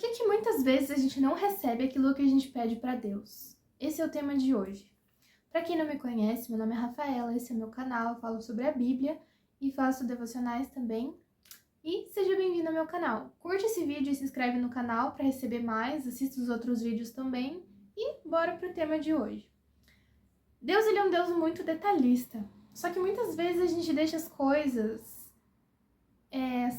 que muitas vezes a gente não recebe aquilo que a gente pede para Deus? Esse é o tema de hoje. Para quem não me conhece, meu nome é Rafaela, esse é o meu canal, eu falo sobre a Bíblia e faço devocionais também. E seja bem-vindo ao meu canal. Curte esse vídeo e se inscreve no canal para receber mais, assista os outros vídeos também e bora pro tema de hoje. Deus, ele é um Deus muito detalhista, só que muitas vezes a gente deixa as coisas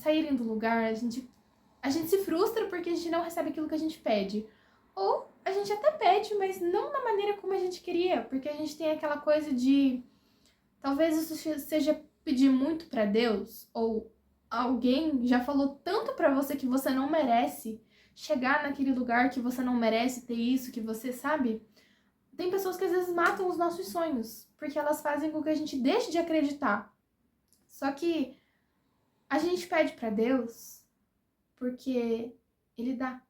saírem do lugar, a gente se frustra porque a gente não recebe aquilo que a gente pede. Ou a gente até pede, mas não da maneira como a gente queria, porque a gente tem aquela coisa de talvez isso seja pedir muito pra Deus, ou alguém já falou tanto pra você que você não merece chegar naquele lugar, que você não merece ter isso, que você sabe. Tem pessoas que às vezes matam os nossos sonhos, porque elas fazem com que a gente deixe de acreditar. Só que a gente pede pra Deus porque Ele dá.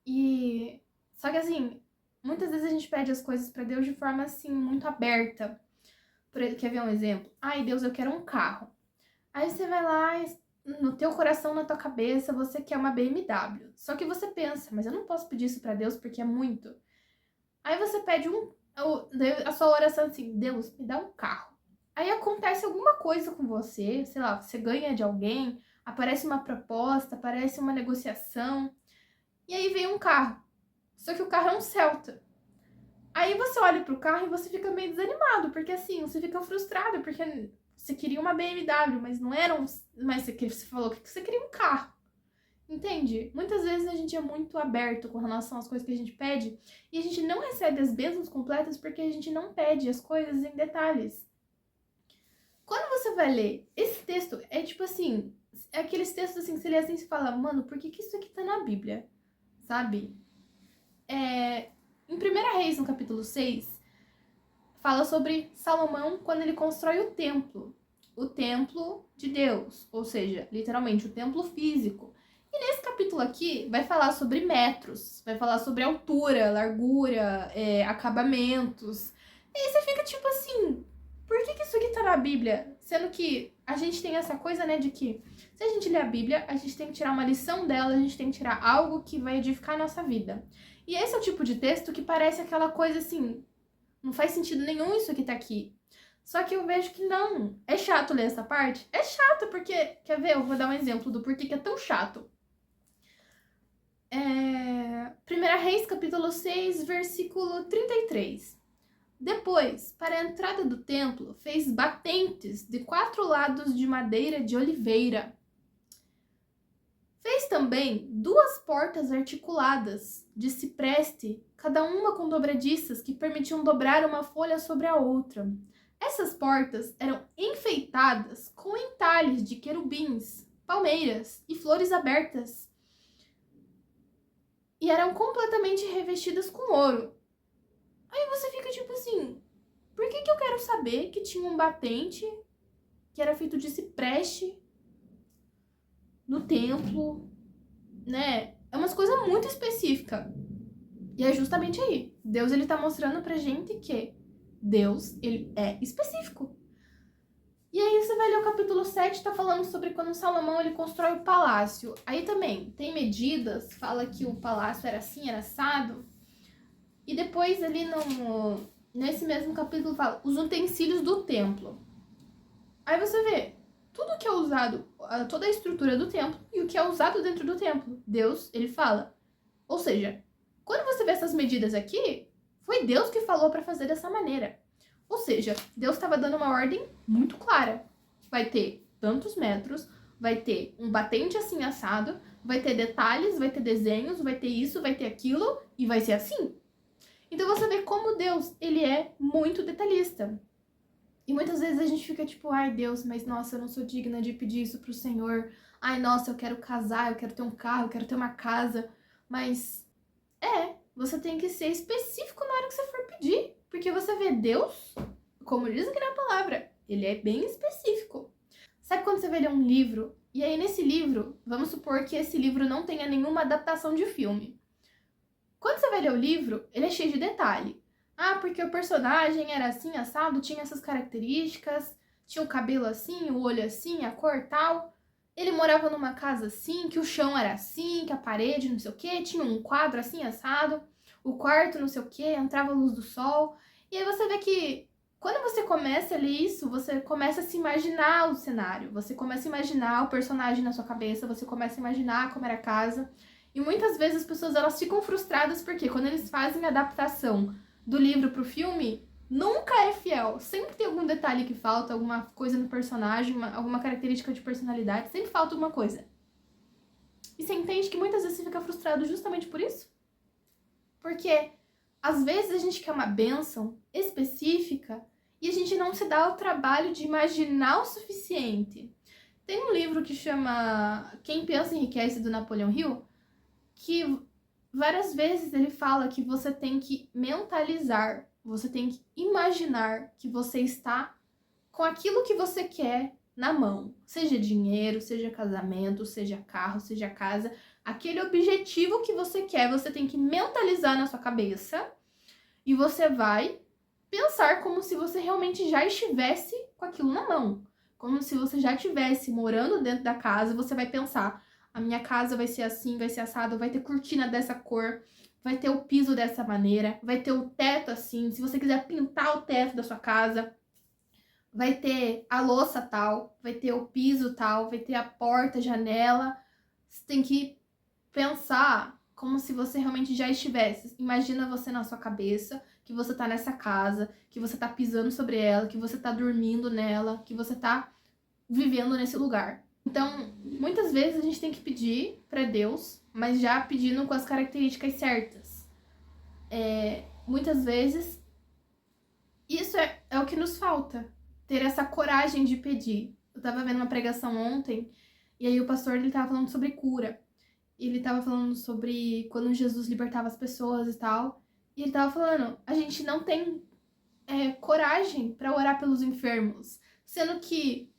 E só que assim, muitas vezes a gente pede as coisas pra Deus de forma assim muito aberta. Quer ver um exemplo? Ai, Deus, eu quero um carro. Aí você vai lá e no teu coração, na tua cabeça, você quer uma BMW. Só que você pensa, mas eu não posso pedir isso pra Deus porque é muito. Aí você pede a sua oração assim, Deus, me dá um carro. Aí acontece alguma coisa com você, sei lá, você ganha de alguém, aparece uma proposta, aparece uma negociação, e aí vem um carro. Só que o carro é um Celta. Aí você olha pro carro e você fica meio desanimado, porque assim, você fica frustrado, porque você queria uma BMW, mas não era um... Mas você falou que você queria um carro. Entende? Muitas vezes a gente é muito aberto com relação às coisas que a gente pede e a gente não recebe as bênçãos completas porque a gente não pede as coisas em detalhes. Quando você vai ler esse texto, é tipo assim, é aqueles textos assim que você lê assim e fala, mano, por que isso aqui tá na Bíblia? Sabe? Em 1 Reis, no capítulo 6, fala sobre Salomão quando ele constrói o templo de Deus, ou seja, literalmente o templo físico. E nesse capítulo aqui vai falar sobre metros, vai falar sobre altura, largura, acabamentos. E aí você fica tipo assim, por que isso aqui tá na Bíblia? Sendo que a gente tem essa coisa, né, de que se a gente lê a Bíblia, a gente tem que tirar uma lição dela, a gente tem que tirar algo que vai edificar a nossa vida. E esse é o tipo de texto que parece aquela coisa assim, não faz sentido nenhum isso que tá aqui. Só que eu vejo que não. É chato ler essa parte? É chato, porque... Quer ver? Eu vou dar um exemplo do porquê que é tão chato. 1 Reis, capítulo 6, versículo 33. Depois, para a entrada do templo, fez batentes de 4 lados de madeira de oliveira. Fez também 2 portas articuladas de cipreste, cada uma com dobradiças que permitiam dobrar uma folha sobre a outra. Essas portas eram enfeitadas com entalhes de querubins, palmeiras e flores abertas. E eram completamente revestidas com ouro. Aí você fica tipo assim, por que eu quero saber que tinha um batente que era feito de cipreste no templo, né? É umas coisas muito específicas. E é justamente aí. Deus, ele tá mostrando pra gente que Deus, ele é específico. E aí você vai ler o capítulo 7, tá falando sobre quando Salomão, ele constrói o palácio. Aí também tem medidas, fala que o palácio era assim, era assado. E depois ali nesse mesmo capítulo fala os utensílios do templo. Aí você vê tudo que é usado, toda a estrutura do templo e o que é usado dentro do templo. Deus, ele fala. Ou seja, quando você vê essas medidas aqui, foi Deus que falou para fazer dessa maneira. Ou seja, Deus estava dando uma ordem muito clara. Vai ter tantos metros, vai ter um batente assim assado, vai ter detalhes, vai ter desenhos, vai ter isso, vai ter aquilo e vai ser assim. Então você vê como Deus, ele é muito detalhista. E muitas vezes a gente fica tipo, ai Deus, mas nossa, eu não sou digna de pedir isso pro Senhor. Ai, nossa, eu quero casar, eu quero ter um carro, eu quero ter uma casa. Mas você tem que ser específico na hora que você for pedir. Porque você vê Deus, como diz aqui na palavra, ele é bem específico. Sabe quando você vai ler um livro, e aí nesse livro, vamos supor que esse livro não tenha nenhuma adaptação de filme. Quando você vai ler o livro, ele é cheio de detalhe. Ah, porque o personagem era assim, assado, tinha essas características, tinha o cabelo assim, o olho assim, a cor tal. ele morava numa casa assim, que o chão era assim, que a parede não sei o quê, tinha um quadro assim assado, o quarto não sei o quê, entrava a luz do sol. E aí você vê que quando você começa a ler isso, você começa a se imaginar o cenário, você começa a imaginar o personagem na sua cabeça, você começa a imaginar como era a casa. E muitas vezes as pessoas elas ficam frustradas porque quando eles fazem a adaptação do livro pro filme, nunca é fiel. Sempre tem algum detalhe que falta, alguma coisa no personagem, alguma característica de personalidade, sempre falta alguma coisa. E você entende que muitas vezes você fica frustrado justamente por isso? Porque às vezes a gente quer uma bênção específica e a gente não se dá o trabalho de imaginar o suficiente. Tem um livro que chama Quem Pensa Enriquece, do Napoleão Hill, que várias vezes ele fala que você tem que mentalizar, você tem que imaginar que você está com aquilo que você quer na mão. Seja dinheiro, seja casamento, seja carro, seja casa. Aquele objetivo que você quer, você tem que mentalizar na sua cabeça e você vai pensar como se você realmente já estivesse com aquilo na mão. Como se você já estivesse morando dentro da casa, você vai pensar: a minha casa vai ser assim, vai ser assado, vai ter cortina dessa cor, vai ter o piso dessa maneira, vai ter o teto assim. Se você quiser pintar o teto da sua casa, vai ter a louça tal, vai ter o piso tal, vai ter a porta, a janela. Você tem que pensar como se você realmente já estivesse. Imagina você na sua cabeça, que você tá nessa casa, que você tá pisando sobre ela, que você tá dormindo nela, que você tá vivendo nesse lugar. Então, muitas vezes a gente tem que pedir para Deus, mas já pedindo com as características certas. Muitas vezes, isso é o que nos falta. Ter essa coragem de pedir. Eu tava vendo uma pregação ontem, e aí o pastor ele tava falando sobre cura. Ele tava falando sobre quando Jesus libertava as pessoas e tal. E ele tava falando, a gente não tem coragem para orar pelos enfermos. Sendo que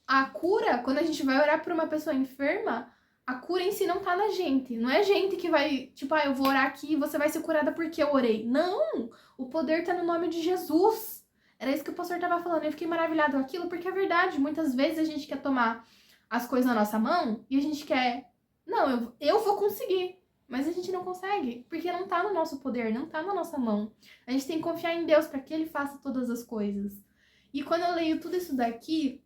a cura, quando a gente vai orar por uma pessoa enferma, a cura em si não tá na gente. Não é a gente que vai, tipo, eu vou orar aqui e você vai ser curada porque eu orei. Não! O poder tá no nome de Jesus. Era isso que o pastor tava falando. Eu fiquei maravilhado com aquilo, porque é verdade. Muitas vezes a gente quer tomar as coisas na nossa mão e a gente quer... Não, eu vou conseguir. Mas a gente não consegue, porque não tá no nosso poder, não tá na nossa mão. A gente tem que confiar em Deus para que Ele faça todas as coisas. E quando eu leio tudo isso daqui,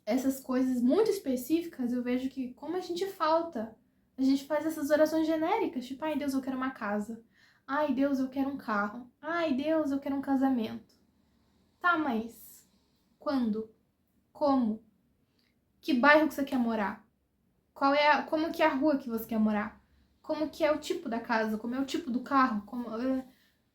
essas coisas muito específicas, eu vejo que como a gente falta. A gente faz essas orações genéricas, tipo, ai Deus, eu quero uma casa. Ai Deus, eu quero um carro. Ai Deus, eu quero um casamento. Tá, mas quando? Como? Que bairro que você quer morar? Como que é a rua que você quer morar? Como que é o tipo da casa? Como é o tipo do carro?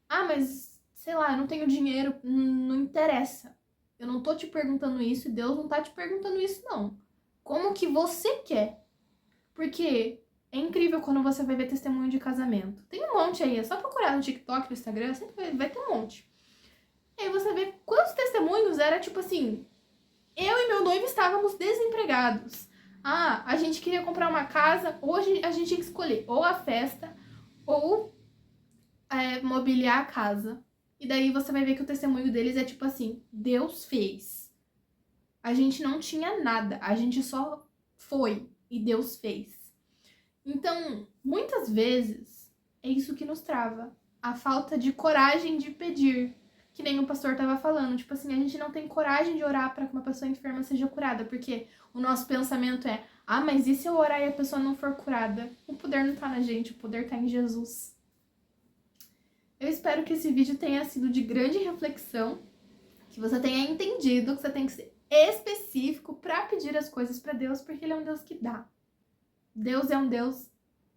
Mas, sei lá, eu não tenho dinheiro. Não interessa. Eu não tô te perguntando isso e Deus não tá te perguntando isso, não. Como que você quer? Porque é incrível quando você vai ver testemunho de casamento. Tem um monte aí, é só procurar no TikTok, no Instagram, sempre vai ter um monte. E aí você vê quantos testemunhos era tipo assim: eu e meu noivo estávamos desempregados. A gente queria comprar uma casa, hoje a gente tinha que escolher ou a festa ou mobiliar a casa. E daí você vai ver que o testemunho deles é tipo assim: Deus fez. A gente não tinha nada, a gente só foi e Deus fez. Então, muitas vezes, é isso que nos trava. A falta de coragem de pedir. Que nem o pastor tava falando. Tipo assim, a gente não tem coragem de orar para que uma pessoa enferma seja curada. Porque o nosso pensamento é: mas e se eu orar e a pessoa não for curada? O poder não tá na gente, o poder tá em Jesus. Eu espero que esse vídeo tenha sido de grande reflexão. Que você tenha entendido que você tem que ser específico para pedir as coisas para Deus. Porque Ele é um Deus que dá. Deus é um Deus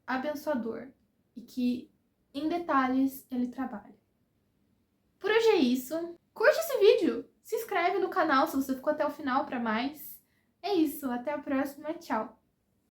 abençoador e que em detalhes Ele trabalha. Por hoje é isso. Curte esse vídeo, se inscreve no canal se você ficou até o final para mais. É isso, até a próxima, tchau!